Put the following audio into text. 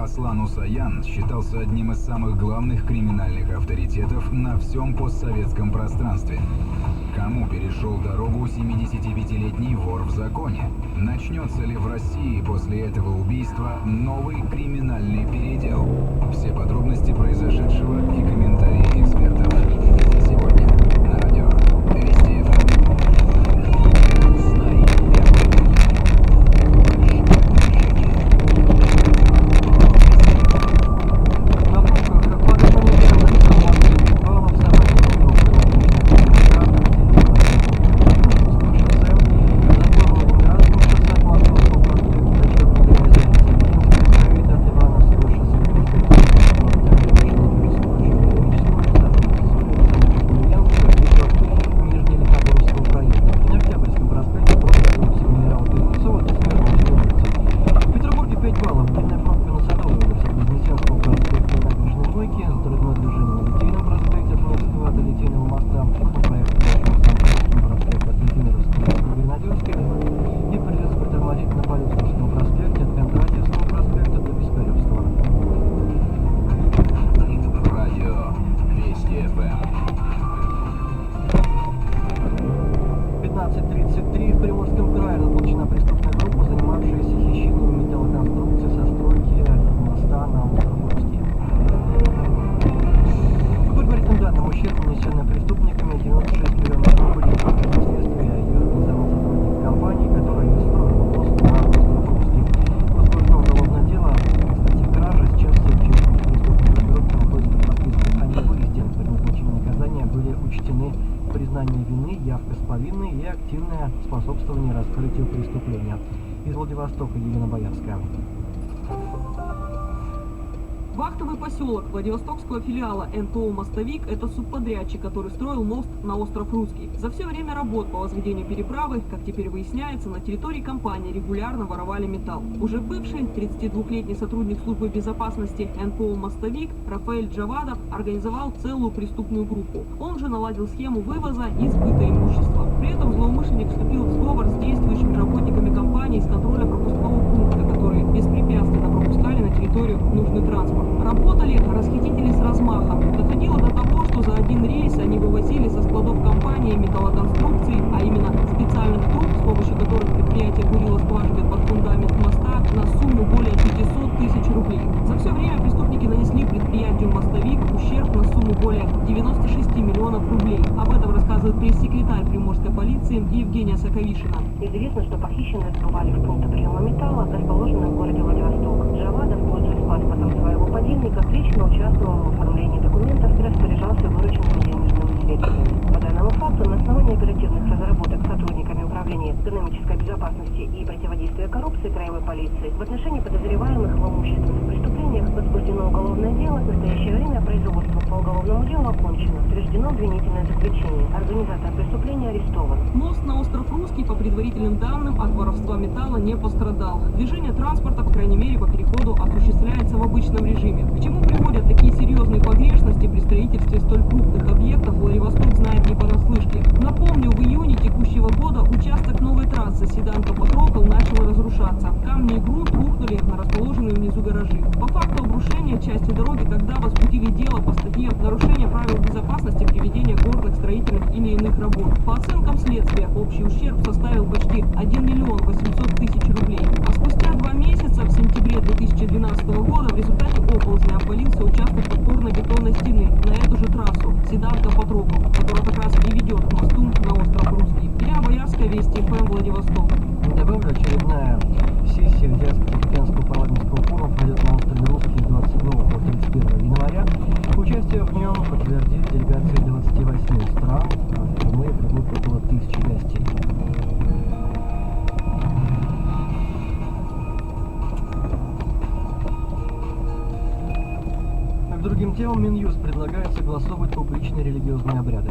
Аслан Усаян считался одним из самых главных криминальных авторитетов на всем постсоветском пространстве. Кому перешел дорогу 75-летний вор в законе? Начнется ли в России после этого убийства новый криминальный передел? Все подробности произошедшего и комментарии экспертов. Сегодня на радио Вести ФМ. Признание вины, явка с повинной и активное способствование раскрытию преступления. Из Владивостока Елена Боярская. Вахтовый поселок Владивостокского филиала НТО «Мостовик» – это субподрядчик, который строил мост на остров Русский. За все время работ по возведению переправы, как теперь выясняется, на территории компании регулярно воровали металл. Уже бывший 32-летний сотрудник службы безопасности НТО «Мостовик» Рафаэль Джавадов организовал целую преступную группу. Он же наладил схему вывоза и сбыта имущества. При этом злоумышленник вступил в сговор с действующими работниками компании с контроля пропускного пункта, которые беспрепятственно пропускали на территорию нужный транспорт. Работали расхитители с размахом. Доходило до того, что за один рейс они вывозили со складов компании металлоконструкций, а именно специальных труб, с помощью которых предприятие бурило скважины под фундамент моста, на сумму более 500 тысяч рублей. За все время преступники нанесли предприятию «Мостовик» ущерб на сумму более 96 миллионов рублей. Об этом рассказывает пресс-секретарь приморской полиции Евгения Соковишина. Известно, что похищенные сбывали в пункты приема металла, расположенных в городе Владивосток. Джавадов, пользуясь паспортом своего подельника, лично участвовал в оформлении документов и распоряжался вырученными денежными средствами. По данному факту, на основании оперативных разработок сотрудниками Управления экономической безопасности и противодействия коррупции краевой полиции в отношении подозреваемых в имущественных преступлениях возбуждено уголовное дело. В настоящее время производство по уголовному делу окончено. Утверждено обвинительное заключение. Организатор преступления арестован. Мост на остров Русский, по предварительным данным, от воровства металла не пострадал. Движение транспорта, по крайней мере, по переходу осуществляется в обычном режиме. К чему приводят такие серьезные погрешности при строительстве столь крупных объектов, Владивосток знает не понаслышке. Напомню, в июне текущего года участок новой трассы Седанка-Патрокол начал разрушаться. Камни и грунт рухнули на расположенные внизу гаражи. По факту обрушения части дороги тогда возбудили дело по статье «Нарушение правил безопасности при ведении горных, строительных или иных работ». По оценкам следствия, общий ущерб составил почти 1 миллион 800 тысяч рублей. А спустя 2 месяца, в сентябре 2012 года, в результате оползня обвалился участок подпорно-бетонной стены на эту же трассу Седанка-Патрокол, которая как раз и ведет к мосту на остров Русский. Елена Боярская, Вести ФМ, Владивосток. Добавлю, очередная сессия Азиатско-Тихоокеанского парламентского форума пройдет на острове Русский с 27 по 31 января. Участие в нем подтвердили делегации 28 стран, а впервые прибудут около 1000 гостей. К другим темам Минюст предлагает согласовывать публичные религиозные обряды.